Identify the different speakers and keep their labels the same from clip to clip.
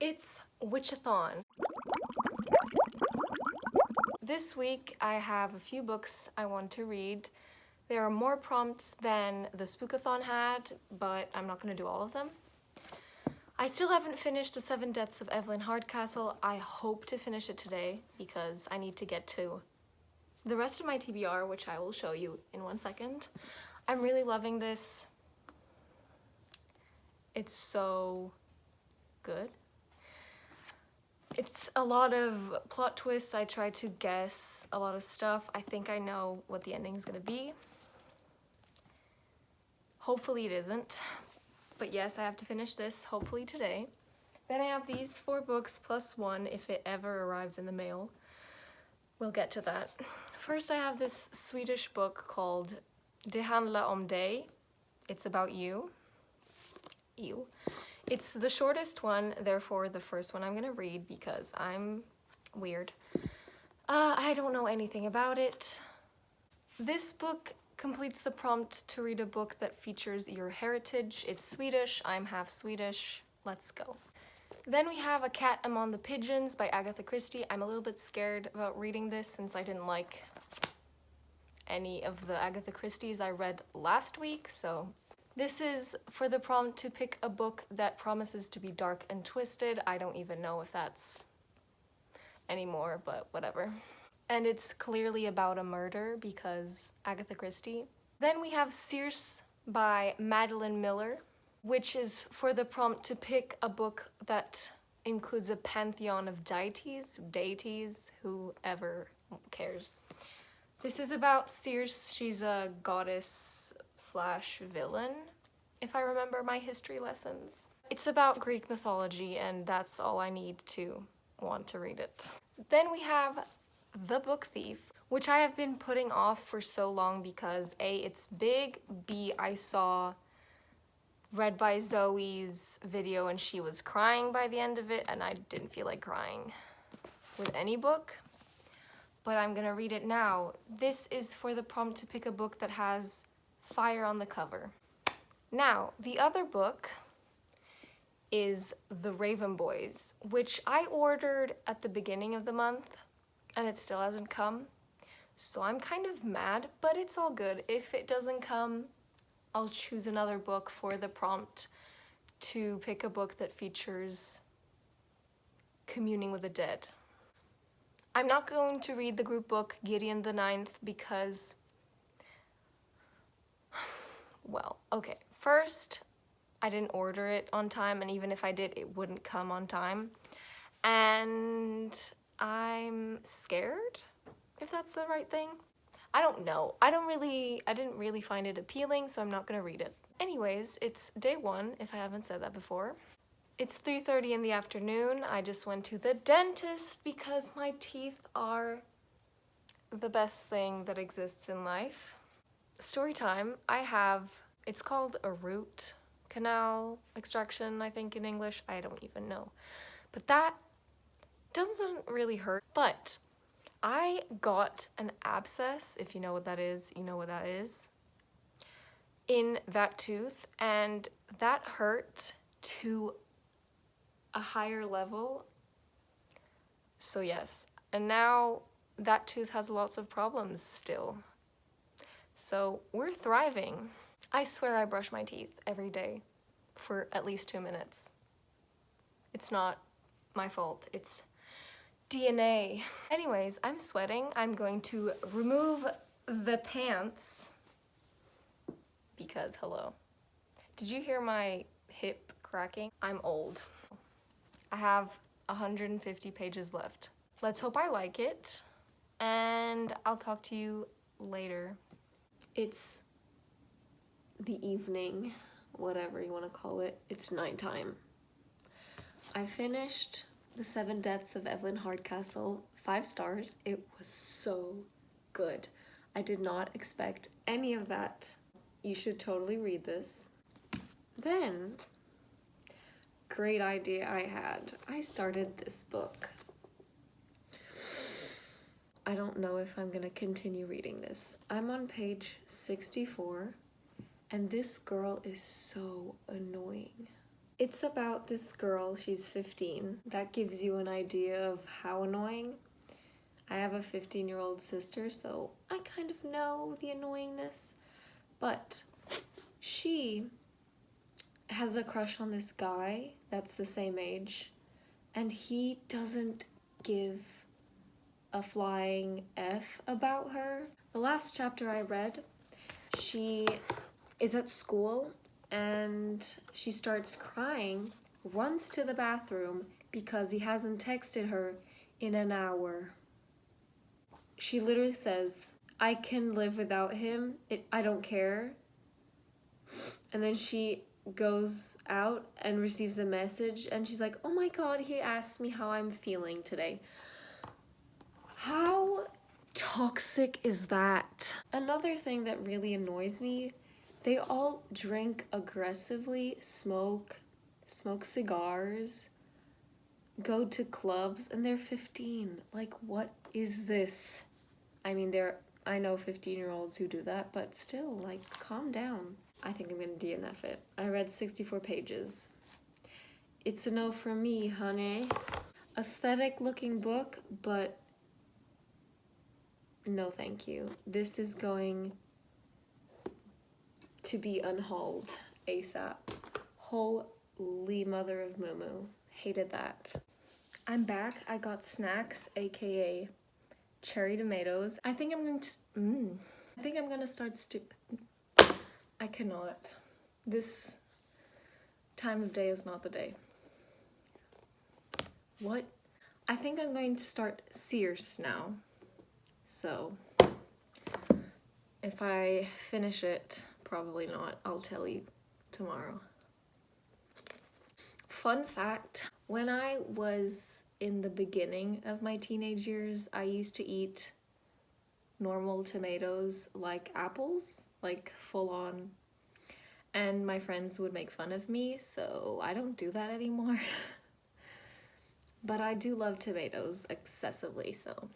Speaker 1: It's Witchathon. This week I have a few books I want to read. There are more prompts than the Spookathon had, but I'm not going to do all of them. I still haven't finished The 7 Deaths of Evelyn Hardcastle. I hope to finish it today because I need to get to the rest of my TBR, which I will show you in 1 second. I'm really loving this. It's so good. It's a lot of plot twists. I try to guess a lot of stuff. I think I know what the ending is gonna be. Hopefully it isn't. But yes, I have to finish this, hopefully today. Then I have these 4 books plus 1 if it ever arrives in the mail. We'll get to that. First I have this Swedish book called Det handlar om dig. It's about you. You. It's the shortest one, therefore the first one I'm gonna read because I'm weird. I don't know anything about it. This book completes the prompt to read a book that features your heritage. It's Swedish, I'm half Swedish. Let's go. Then we have A Cat Among the Pigeons by Agatha Christie. I'm a little bit scared about reading this since I didn't like any of the Agatha Christies I read last week, so this is for the prompt to pick a book that promises to be dark and twisted. I don't even know if that's anymore, but whatever. And it's clearly about a murder because Agatha Christie. Then we have Circe by Madeline Miller, which is for the prompt to pick a book that includes a pantheon of deities, whoever cares. This is about Circe. She's a goddess / villain, if I remember my history lessons. It's about Greek mythology, and that's all I need to want to read it. Then we have The Book Thief, which I have been putting off for so long because A, it's big, B, I saw Read by Zoe's video and she was crying by the end of it, and I didn't feel like crying with any book. But I'm gonna read it now. This is for the prompt to pick a book that has fire on the cover. Now, the other book is The Raven Boys, which I ordered at the beginning of the month and it still hasn't come. So I'm kind of mad, but it's all good. If it doesn't come, I'll choose another book for the prompt to pick a book that features communing with the dead. I'm not going to read the group book Gideon the Ninth because, well, okay. First, I didn't order it on time, and even if I did, it wouldn't come on time. And I'm scared, if that's the right thing. I don't know. I didn't really find it appealing, so I'm not gonna read it. Anyways, it's day 1, if I haven't said that before. It's 3:30 in the afternoon. I just went to the dentist because my teeth are the best thing that exists in life. Story time. It's called a root canal extraction, I think in English. I don't even know. But that doesn't really hurt. But I got an abscess, if you know what that is, you know what that is, in that tooth, and that hurt to a higher level. So yes, and now that tooth has lots of problems still. So we're thriving. I swear I brush my teeth every day for at least 2 minutes. It's not my fault, it's DNA. Anyways, I'm sweating. I'm going to remove the pants because, hello. Did you hear my hip cracking? I'm old. I have 150 pages left. Let's hope I like it, and I'll talk to you later. It's the evening, whatever you want to call it. It's nighttime. I finished The 7 Deaths of Evelyn Hardcastle, 5 stars. It was so good. I did not expect any of that. You should totally read this. Then, great idea I had. I started this book. I don't know if I'm gonna continue reading this. I'm on page 64, and this girl is so annoying. It's about this girl, she's 15. That gives you an idea of how annoying. I have a 15-year-old sister, so I kind of know the annoyingness. But she has a crush on this guy that's the same age, and he doesn't give a flying F about her. The last chapter I read, she is at school and she starts crying, runs to the bathroom because he hasn't texted her in an hour. She literally says, I can live without him, I don't care. And then she goes out and receives a message and she's like, oh my god, he asked me how I'm feeling today. How toxic is that? Another thing that really annoys me, they all drink aggressively, smoke cigars, go to clubs, and they're 15. Like, what is this? I mean, I know 15-year-olds who do that, but still, like, calm down. I think I'm gonna DNF it. I read 64 pages. It's a no from me, honey. Aesthetic looking book, but no thank you. This is going to be unhauled ASAP. Holy mother of Moo. Hated that. I'm back. I got snacks, aka cherry tomatoes. I think I'm gonna start I cannot. This time of day is not the day. What? I think I'm going to start Sears now. So, if I finish it, probably not. I'll tell you tomorrow. Fun fact, when I was in the beginning of my teenage years, I used to eat normal tomatoes like apples, like full on. And my friends would make fun of me, so I don't do that anymore. But I do love tomatoes excessively, so.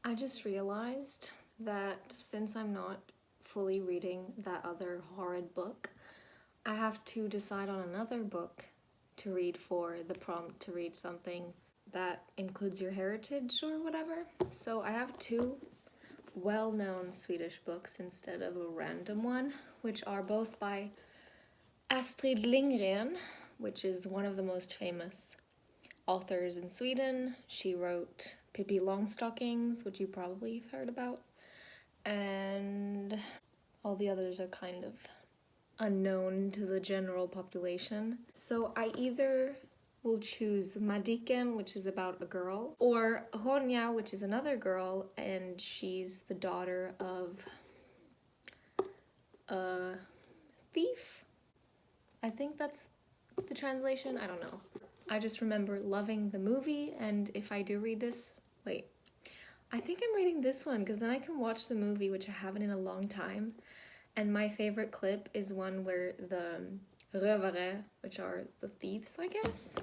Speaker 1: I just realized that since I'm not fully reading that other horrid book, I have to decide on another book to read for the prompt to read something that includes your heritage or whatever. So I have two well-known Swedish books instead of a random one, which are both by Astrid Lindgren, which is one of the most famous authors in Sweden. She wrote Pippi Longstockings, which you probably have heard about, and all the others are kind of unknown to the general population. So I either will choose Madiken, which is about a girl, or Ronja, which is another girl, and she's the daughter of a thief. I think that's the translation, I don't know. I just remember loving the movie, and if I do read this, I think I'm reading this one, because then I can watch the movie, which I haven't in a long time, and my favorite clip is one where the rövare, which are the thieves, I guess?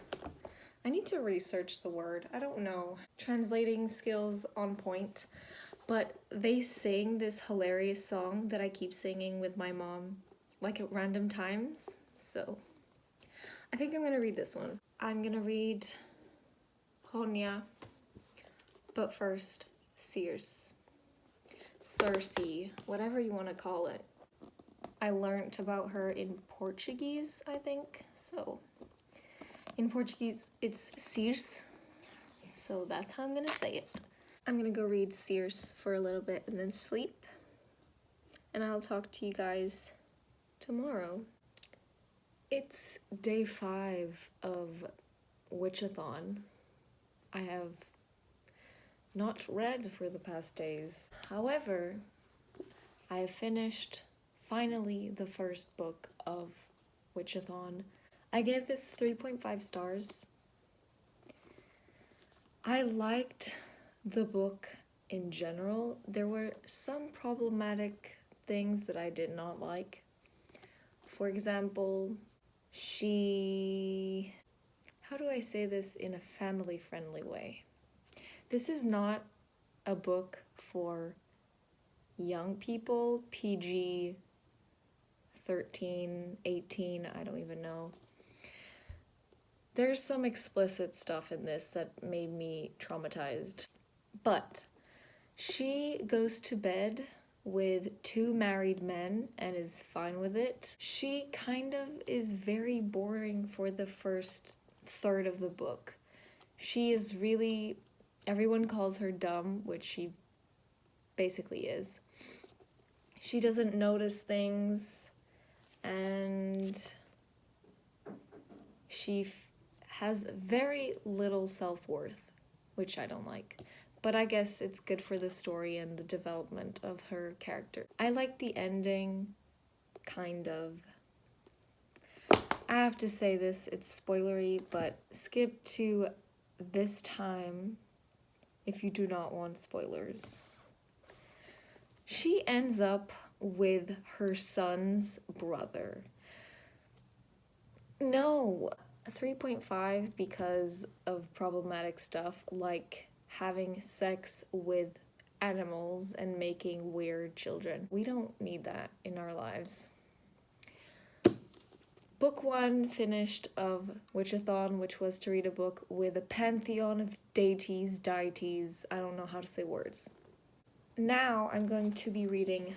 Speaker 1: I need to research the word, I don't know. Translating skills on point, but they sing this hilarious song that I keep singing with my mom, like at random times, so I think I'm gonna read this one. I'm gonna read Ronja, but first, Circe, whatever you want to call it. I learned about her in Portuguese, I think, so in Portuguese it's Circe, so that's how I'm gonna say it. I'm gonna go read Circe for a little bit and then sleep, and I'll talk to you guys tomorrow. It's day 5 of Witchathon. I have not read for the past days. However, I have finished finally the first book of Witchathon. I gave this 3.5 stars. I liked the book in general. There were some problematic things that I did not like. For example, how do I say this in a family-friendly way? This is not a book for young people, PG 13, 18, I don't even know. There's some explicit stuff in this that made me traumatized. But she goes to bed with 2 married men and is fine with it. She kind of is very boring for the first third of the book. She is really, everyone calls her dumb, which she basically is. She doesn't notice things, and she has very little self-worth, which I don't like. But I guess it's good for the story and the development of her character. I like the ending, kind of. I have to say this, it's spoilery, but skip to this time if you do not want spoilers. She ends up with her son's brother. No, 3.5 because of problematic stuff like having sex with animals and making weird children. We don't need that in our lives. Book 1 finished of Witchathon, which was to read a book with a pantheon of deities, I don't know how to say words. Now I'm going to be reading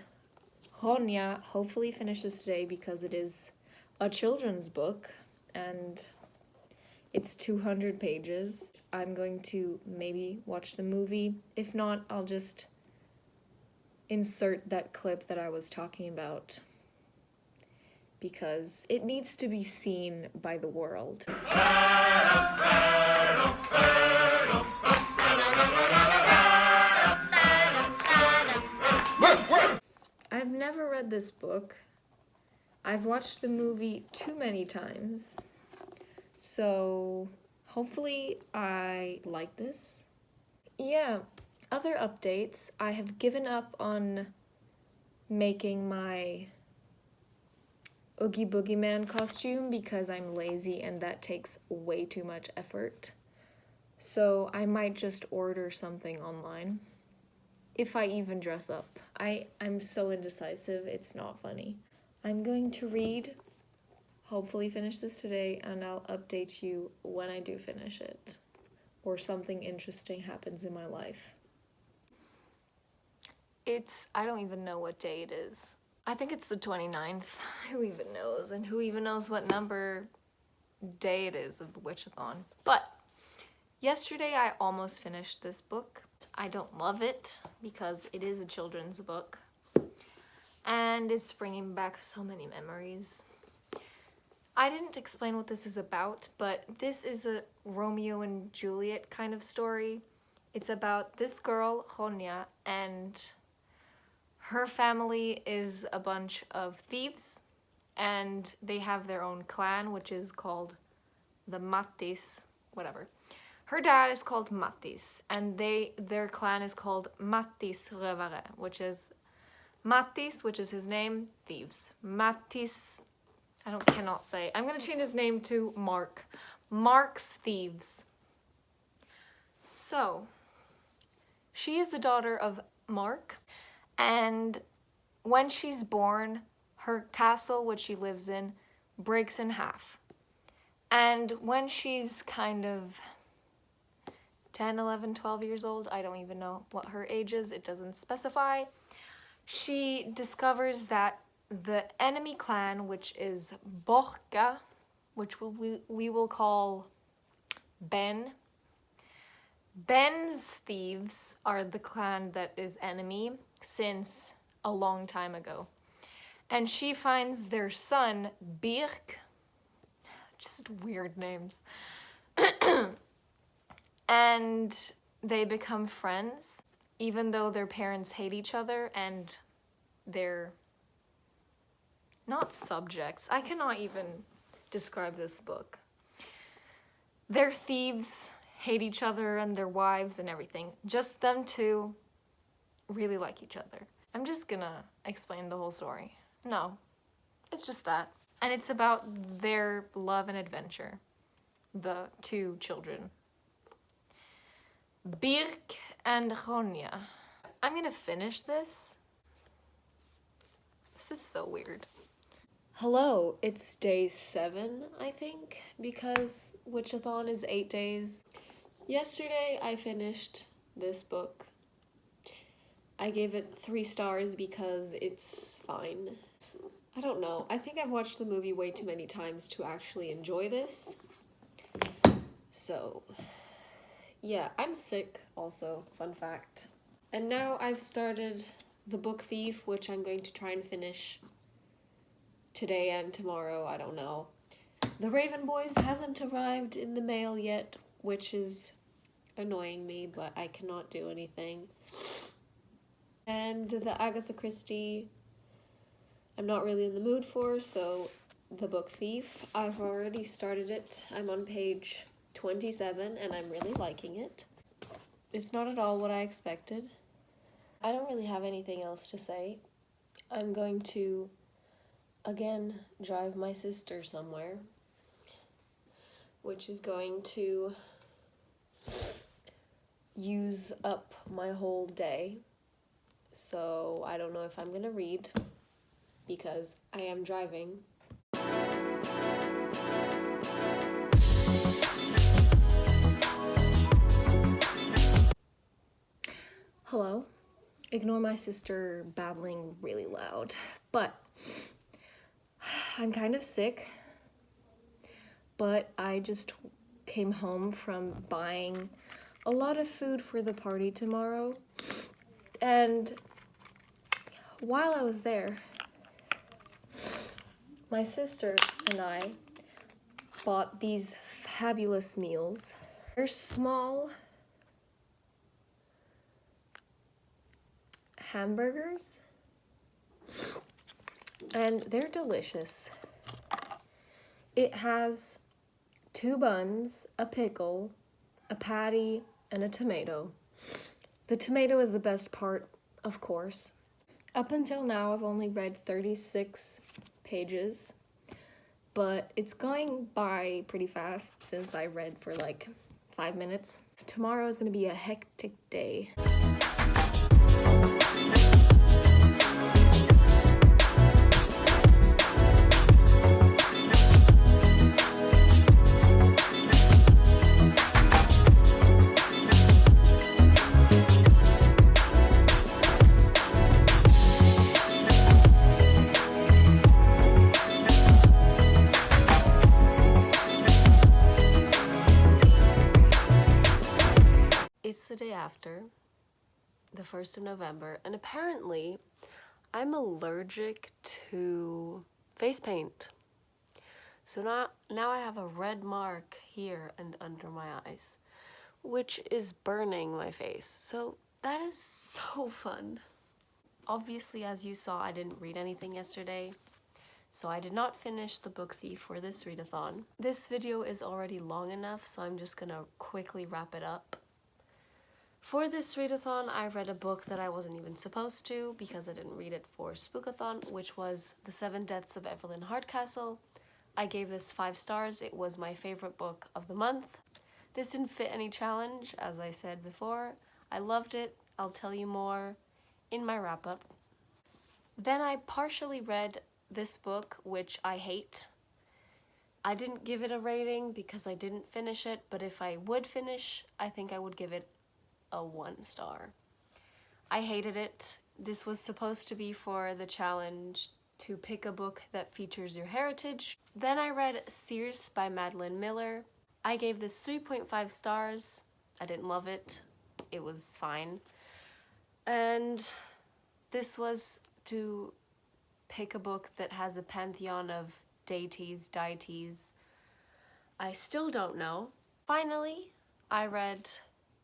Speaker 1: Ronya, hopefully finish this today because it is a children's book and it's 200 pages. I'm going to maybe watch the movie. If not, I'll just insert that clip that I was talking about because it needs to be seen by the world. I've never read this book. I've watched the movie too many times. So hopefully I like this. Yeah, other updates. I have given up on making my Oogie Boogie Man costume because I'm lazy and that takes way too much effort. So I might just order something online. If I even dress up. I'm so indecisive, it's not funny. I'm going to read, hopefully finish this today, and I'll update you when I do finish it. Or something interesting happens in my life. I don't even know what day it is. I think it's the 29th. Who even knows? And who even knows what number day it is of Witchathon? But yesterday I almost finished this book. I don't love it because it is a children's book and it's bringing back so many memories. I didn't explain what this is about, but this is a Romeo and Juliet kind of story. It's about this girl, Ronya, and her family is a bunch of thieves and they have their own clan, which is called the Mattis, whatever. Her dad is called Mattis, and their clan is called Mattis Rövare, which is Mattis, which is his name, thieves. Mattis, cannot say. I'm gonna change his name to Mark. Mark's thieves. So, she is the daughter of Mark, and when she's born, her castle, which she lives in, breaks in half. And when she's kind of 10, 11, 12 years old, I don't even know what her age is, it doesn't specify, she discovers that the enemy clan, which is Borka, which we will call Ben. Ben's thieves are the clan that is enemy since a long time ago. And she finds their son, Birk, just weird names, and they become friends, even though their parents hate each other and they're not subjects. I cannot even describe this book. Their thieves hate each other and their wives and everything. Just them two really like each other. I'm just gonna explain the whole story. No, it's just that. And it's about their love and adventure. The two children. Birk and Ronya. I'm gonna finish this. This is so weird. Hello, it's day 7, I think, because Witchathon is 8 days. Yesterday I finished this book. I gave it 3 stars because it's fine. I don't know, I think I've watched the movie way too many times to actually enjoy this. So, yeah, I'm sick also, fun fact. And now I've started The Book Thief, which I'm going to try and finish today and tomorrow, I don't know. The Raven Boys hasn't arrived in the mail yet, which is annoying me, but I cannot do anything. And the Agatha Christie, I'm not really in the mood for, so The Book Thief, I've already started it. I'm on page 27 and I'm really liking it. It's not at all what I expected. I don't really have anything else to say. I'm going to, again, drive my sister somewhere, which is going to use up my whole day. So I don't know if I'm gonna read because I am driving. Hello. Ignore my sister babbling really loud, but I'm kind of sick, but I just came home from buying a lot of food for the party tomorrow, and while I was there, my sister and I bought these fabulous meals. They're small hamburgers, and they're delicious. It has 2 buns, a pickle, a patty, and a tomato. The tomato is the best part, of course. Up until now, I've only read 36 pages, but it's going by pretty fast since I read for like 5 minutes. Tomorrow is going to be a hectic day. It's the day after, the 1st of November, and apparently I'm allergic to face paint. So now I have a red mark here and under my eyes, which is burning my face. So that is so fun. Obviously, as you saw, I didn't read anything yesterday, so I did not finish The Book Thief for this readathon. This video is already long enough, so I'm just gonna quickly wrap it up. For this readathon, I read a book that I wasn't even supposed to because I didn't read it for Spookathon, which was The 7 Deaths of Evelyn Hardcastle. I gave this 5 stars. It was my favorite book of the month. This didn't fit any challenge, as I said before. I loved it. I'll tell you more in my wrap-up. Then I partially read this book, which I hate. I didn't give it a rating because I didn't finish it, but if I would finish, I think I would give it a 1 star. I hated it. This was supposed to be for the challenge to pick a book that features your heritage. Then I read Sears by Madeline Miller. I gave this 3.5 stars. I didn't love it. It was fine. And this was to pick a book that has a pantheon of deities. I still don't know. Finally, I read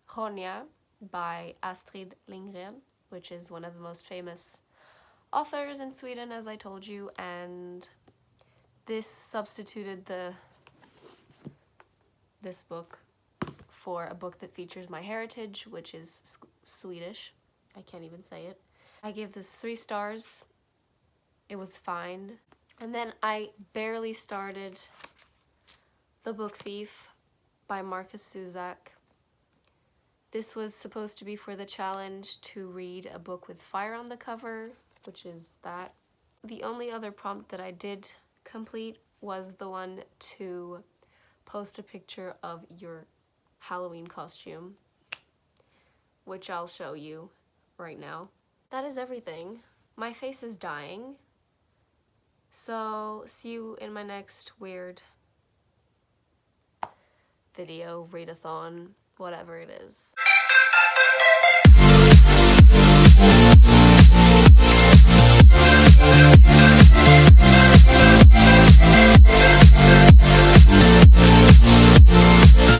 Speaker 1: Ronja by Astrid Lindgren, which is one of the most famous authors in Sweden, as I told you, and this substituted this book for a book that features my heritage, which is Swedish. I can't even say it. I gave this 3 stars. It was fine. And then I barely started The Book Thief by Marcus Zusak. This was supposed to be for the challenge to read a book with fire on the cover, which is that. The only other prompt that I did
Speaker 2: complete was the one to post a picture of your Halloween costume, which I'll show you right now. That is everything. My face is dying, so see you in my next weird video, readathon, whatever it is.